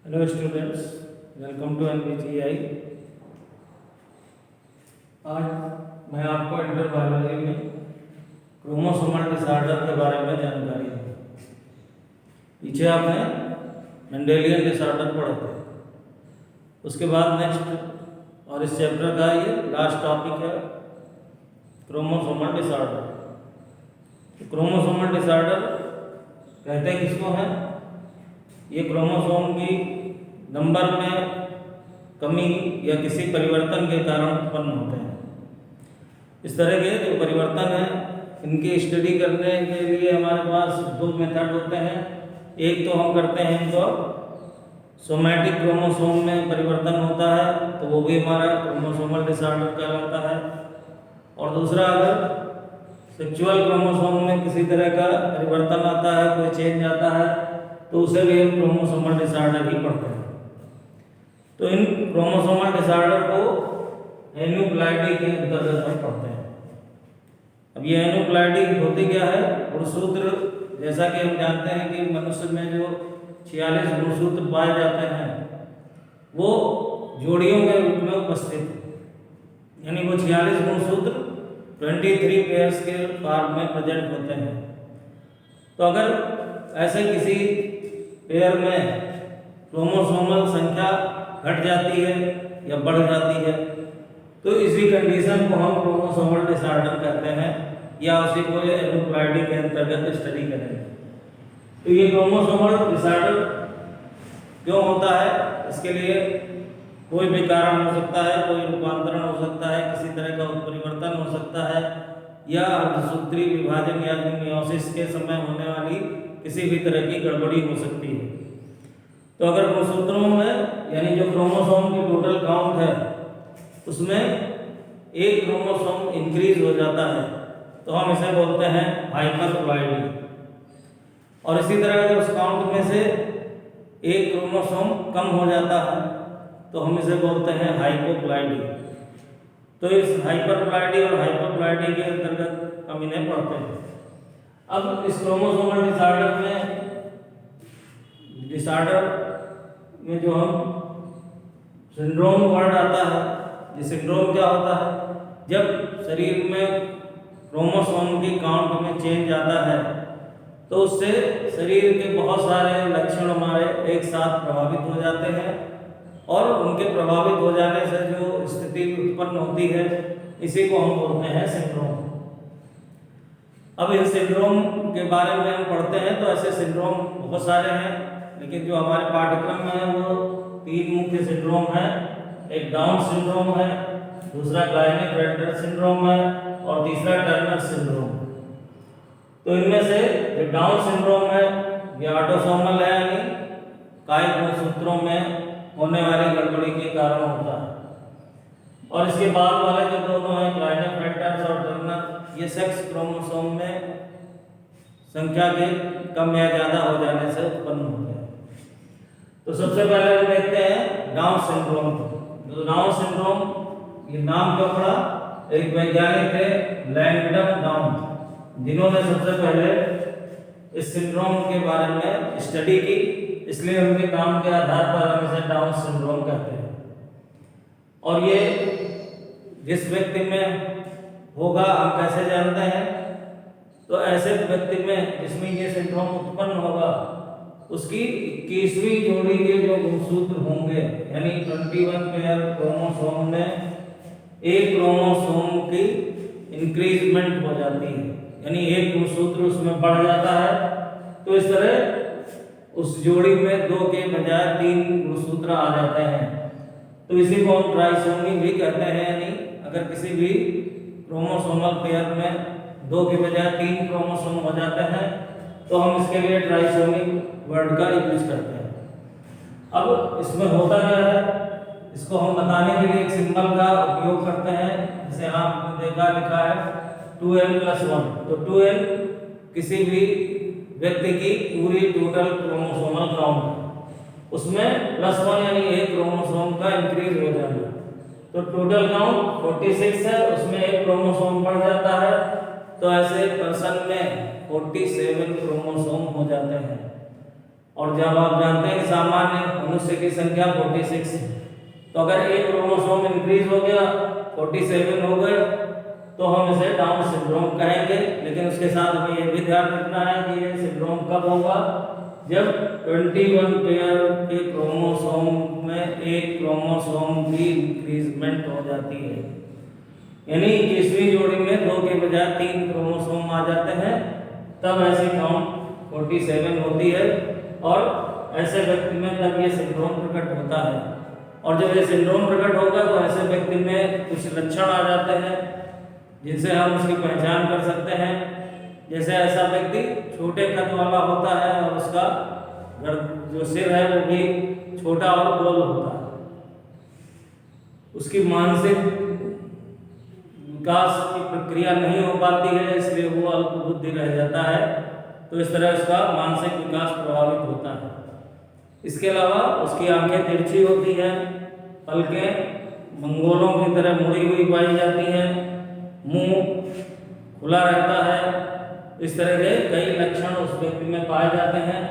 Hello students, welcome to NPTI. आज मैं आपको इंटर बायोलॉजी में क्रोमोसोमल डिसऑर्डर के बारे में जानकारी दूँ। पीछे आपने मेंडेलियन डिसऑर्डर पढ़े थे, उसके बाद नेक्स्ट और इस चैप्टर का ये लास्ट टॉपिक है क्रोमोसोमल डिसऑर्डर। क्रोमोसोमल डिसऑर्डर कहते हैं किसको है? ये क्रोमोसोम की नंबर में कमी या किसी परिवर्तन के कारण उत्पन्न होते हैं। इस तरह के जो परिवर्तन हैं इनकी स्टडी करने के लिए हमारे पास दो मेथड होते हैं। एक तो हम करते हैं इनको सोमैटिक क्रोमोसोम में परिवर्तन होता है तो वो भी हमारा क्रोमोसोमल डिसऑर्डर कहलाता है, और दूसरा अगर सेक्सुअल क्रोमोसोम में किसी तरह का परिवर्तन आता है, कोई चेंज आता है, तो उसे भी हम क्रोमोसोमल डिसऑर्डर ही पढ़ते हैं। तो इन क्रोमोसोमल डिसऑर्डर को एन्यूप्लॉइडी के अंतर्गत हम पढ़ते हैं। अब ये एन्यूप्लॉइडी होती क्या है? गुणसूत्र, जैसा कि हम जानते हैं कि मनुष्य में जो 46 गुणसूत्र पाए जाते हैं वो जोड़ियों के रूप में उपस्थित है, यानी वो 46 गुणसूत्र 23 पेयर्स के फॉर्म में प्रेजेंट होते हैं। तो अगर ऐसे किसी पेयर में क्रोमोसोमल संख्या घट जाती है या बढ़ जाती है तो इसी कंडीशन को हम क्रोमोसोमल डिसऑर्डर कहते हैं, या उसी को एन्यूप्लॉइडी के अंतर्गत स्टडी करेंगे। तो ये क्रोमोसोमल डिसऑर्डर क्यों होता है? इसके लिए कोई भी कारण हो सकता है, कोई रूपांतरण हो सकता है, किसी तरह का उत्परिवर्तन हो सकता है, या अर्धसूत्री विभाजन या मियोसिस के समय होने वाली किसी भी तरह की गड़बड़ी हो सकती है। तो अगर गुणसूत्रों में यानी जो क्रोमोसोम की टोटल काउंट है उसमें एक क्रोमोसोम इंक्रीज हो जाता है तो हम इसे बोलते हैं हाइपरप्लॉइडी, और इसी तरह अगर उस काउंट में से एक क्रोमोसोम कम हो जाता है तो हम इसे बोलते हैं हाइपोप्लॉइडी। तो इस हाइपरप्लॉइडी और हाइपोप्लॉइडी के अंतर्गत हम इन्हें पढ़ते हैं। अब इस क्रोमोसोमल डिसऑर्डर में जो हम सिंड्रोम वर्ड आता है, ये सिंड्रोम क्या होता है? जब शरीर में क्रोमोसोम की काउंट में चेंज आता है तो उससे शरीर के बहुत सारे लक्षण हमारे एक साथ प्रभावित हो जाते हैं, और उनके प्रभावित हो जाने से जो स्थिति उत्पन्न होती है इसी को हम बोलते हैं सिंड्रोम। अब इन सिंड्रोम के बारे में हम पढ़ते हैं तो ऐसे सिंड्रोम बहुत सारे हैं, लेकिन जो हमारे पाठ्यक्रम में है वो 3 मुख्य सिंड्रोम है। एक डाउन सिंड्रोम है, दूसरा क्लाइनेट-रेंडर सिंड्रोम है, और तीसरा टर्नर सिंड्रोम। तो इनमें से जो डाउन सिंड्रोम है ये ऑटोसोमल है, यानी कायिक गुणसूत्रों में होने वाली गड़बड़ी के कारण होता है, और इसके बाद वाले जो दोनों हैं क्लाइनेट-रेंडर और टर्नर, ये सेक्स क्रोमोसोम में संख्या के कम या ज्यादा हो जाने से उत्पन्न होते हैं। तो सबसे पहले हम देखते हैं डाउन सिंड्रोम। जो डाउन सिंड्रोम, ये नाम क्यों पड़ा? एक वैज्ञानिक थे लैंगडन डाउन, जिन्होंने सबसे पहले इस सिंड्रोम के बारे में स्टडी की, इसलिए उनके काम के आधार पर हम इसे डाउन सिंड्रोम कहते हैं। और ये जिस व्यक्ति में होगा हम कैसे जानते हैं? तो ऐसे व्यक्ति में जिसमें ये सिंड्रोम उत्पन्न होगा उसकी 21वीं जोड़ी के जो गुणसूत्र होंगे, यानी 21 पेयर क्रोमोसोम में एक क्रोमोसोम की इंक्रीजमेंट हो जाती है, यानी एक गुणसूत्र उसमें बढ़ जाता है। तो इस तरह उस जोड़ी में 2 के बजाय 3 गुणसूत्र आ जाते हैं। तो इसी को हम ट्राइसोमी भी कहते हैं, यानी अगर किसी भी क्रोमोसोमल पेयर में 2 के बजाय 3 क्रोमोसोम हो जाते हैं तो हम इसके लिए ट्राइसोमी वर्ड का यूज करते हैं। अब इसमें होता क्या है, इसको हम बताने के लिए एक सिंबल का उपयोग करते हैं, जैसे आपने देखा लिखा है 2n+1। तो 2n किसी भी व्यक्ति की पूरी टोटल क्रोमोसोमल काउंट, उसमें +1 यानी एक क्रोमोसोम का इंक्रीज हो जाना। तो टोटल काउंट 46 है, उसमें एक क्रोमोसोम बढ़ जाता है, तो ऐसे पर्सन में 47 क्रोमोसोम हो जाते हैं। और जब आप जानते हैं सामान्य मनुष्य की संख्या 46 है, तो अगर एक क्रोमोसोम इंक्रीज हो गया 47 हो गए तो हम इसे डाउन सिंड्रोम कहेंगे। लेकिन उसके साथ हमें यह भी ध्यान रखना है कि ये सिंड्रोम कब होगा, जब 21 पेयर के क्रोमोसोम में एक क्रोमोसोम की इंक्रीजमेंट हो जाती है, यानी 21वीं जोड़ी में 2 के बजाय 3 क्रोमोसोम आ जाते हैं, तब ऐसी काउंट 47 होती है और ऐसे व्यक्ति में तब ये सिंड्रोम प्रकट होता है। और जब ये सिंड्रोम प्रकट होगा तो ऐसे व्यक्ति में कुछ लक्षण आ जाते हैं जिनसे हम उसकी पहचान कर सकते हैं। जैसे ऐसा व्यक्ति छोटे कद वाला होता है और उसका जो सिर है वो भी छोटा और गोल होता है, उसकी मानसिक विकास की प्रक्रिया नहीं हो पाती है, इसलिए वो अल्प बुद्धि रह जाता है, तो इस तरह उसका मानसिक विकास प्रभावित होता है। इसके अलावा उसकी आंखें तिरछी होती हैं, पलकें मंगोलों की तरह मुड़ी हुई पाई जाती हैं, मुंह खुला रहता है। इस तरह के कई लक्षण उस व्यक्ति में पाए जाते हैं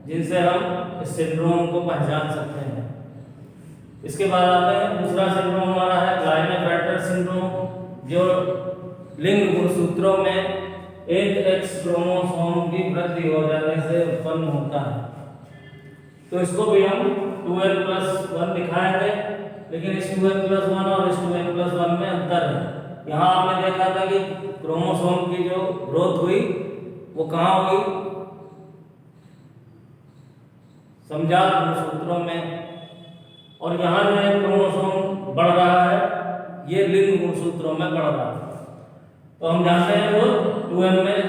जिनसे हम इस सिंड्रोम को पहचान सकते हैं। इसके बाद आते हैं दूसरा सिंड्रोम हमारा है क्लाइनेफेल्टर सिंड्रोम, जो लिंग गुणसूत्रों में एक एक्स क्रोमोसोम की वृद्धि हो जाने से उत्पन्न होता है। तो इसको भी हम 2n+1 दिखाएंगे, लेकिन इस 2n+1 और इस 2n+1 में अंतर है। यहाँ आपने देखा था कि क्रोमोसोम की जो ग्रोथ हुई वो कहाँ हुई, समजात गुणसूत्रों में, और यहाँ जो है क्रोमोसोम बढ़ रहा है ये लिंग गुणसूत्रों में बढ़ रहा है। तो हम जानते हैं जो 2n में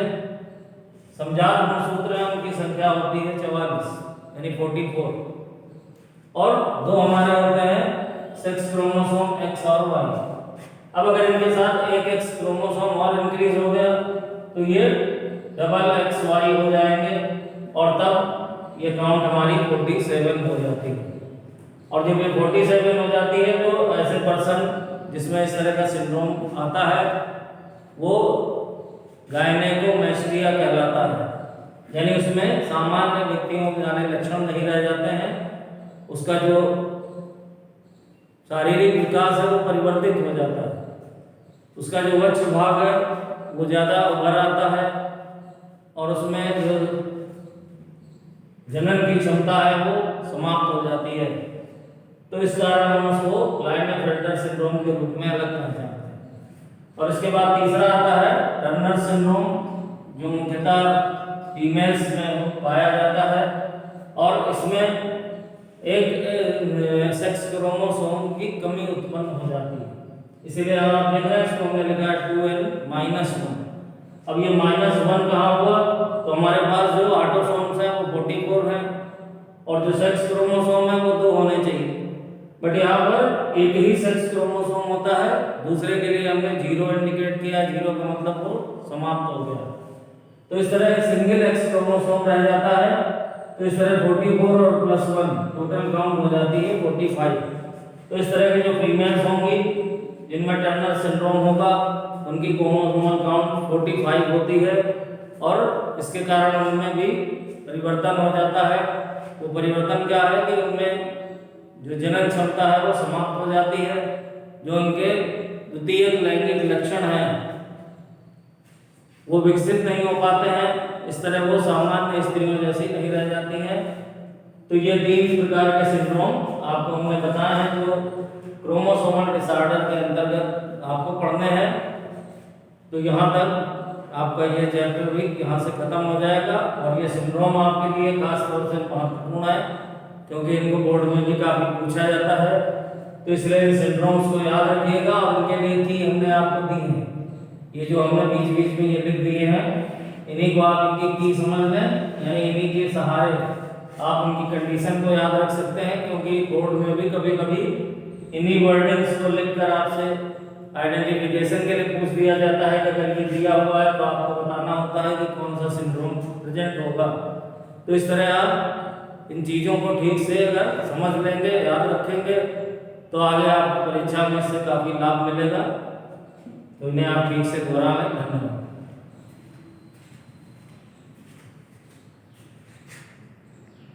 समजात गुणसूत्र हैं उनकी संख्या होती है 44 यानी 44, और 2 हमारे होते हैं सेक्स क्रोमोसोम X और Y। अब अगर इनके साथ एक एक्स क्रोमोसोम और इंक्रीज हो गया तो ये डबल XY हो जाएंगे और तब ये काउंट हमारी 47 हो जाती है। और जब ये 47 हो जाती है तो ऐसे पर्सन जिसमें इस तरह का सिंड्रोम आता है वो गायनेकोमैस्टिया कहलाता है, यानी उसमें सामान्य व्यक्तियों के जाने लक्षण नहीं रह जाते हैं, उसका जो शारीरिक विकास है वो परिवर्तित हो जाता है, उसका जो वक्ष भाग है वो ज़्यादा उभर आता है और उसमें जो जनन की क्षमता है वो समाप्त हो जाती है। तो इस कारण हम उसको क्लाइनेफेल्टर सिंड्रोम के रूप में अलग पहचानते हैं। और इसके बाद तीसरा आता है टर्नर सिंड्रोम, जो मुख्यतः फीमेल्स में पाया जाता है और इसमें एक सेक्स क्रोमोसोम की कमी उत्पन्न हो जाती है। इसीलिए आप देख रहे हैं इसको हमने लिखा है 2n-1। अब ये -1 कहाँ हुआ, तो हमारे पास जो ऑटोसोम्स हैं वो 44 हैं और जो सेक्स क्रोमोसोम है वो 2 होने चाहिए, बट यहाँ पर एक ही सेक्स क्रोमोसोम होता है, दूसरे के लिए हमने 0 इंडिकेट किया, 0 का मतलब वो समाप्त हो गया। तो इस तरह एक सिंगल एक्स क्रोमोसोम रह जाता है, तो इस तरह 44 और +1 टोटल काउंट हो जाती है 45। तो इस तरह की जो फीमेल्स होंगी जिनमें टर्नर सिंड्रोम होगा उनकी क्रोमोसोमल काउंट 45 होती है और इसके कारण उनमें भी परिवर्तन हो जाता है। वो परिवर्तन क्या है कि उनमें जो जनन क्षमता है वो समाप्त हो जाती है, जो उनके द्वितीयक लैंगिक लक्षण हैं वो विकसित नहीं हो पाते हैं, इस तरह वो सामान्य स्त्रियों जैसी नहीं रह जाती हैं। तो ये 3 प्रकार के सिंड्रोम आपको हमने बताए हैं जो क्रोमोसोमल डिसऑर्डर के अंतर्गत आपको पढ़ने हैं। तो यहाँ तक आपका ये चैप्टर भी यहाँ से खत्म हो जाएगा और ये सिंड्रोम आपके लिए खास तौर से महत्वपूर्ण है क्योंकि इनको बोर्ड में भी काफ़ी पूछा जाता है। तो इसलिए इन सिंड्रोम्स को याद रखिएगा और उनके लिए की हमने आपको दी है, ये जो हमने बीच बीच में ये लिख दिए हैं, इन्हीं को आप इनकी की समझ लें, यानी इन्हीं के सहारे आप उनकी कंडीशन को याद रख सकते हैं, क्योंकि बोर्ड में भी कभी कभी इन्हीं वर्डिंग्स को लिखकर आपसे आइडेंटिफिकेशन के लिए पूछ दिया जाता है कि अगर ये दिया हुआ है तो आपको बताना होता है कि कौन सा सिंड्रोम प्रेजेंट होगा। तो इस तरह आप इन चीज़ों को ठीक से अगर समझ लेंगे, याद रखेंगे, तो आगे आपको परीक्षा में इससे काफ़ी लाभ मिलेगा। तो इन्हें आप ठीक से दोहरा लें। धन्यवाद।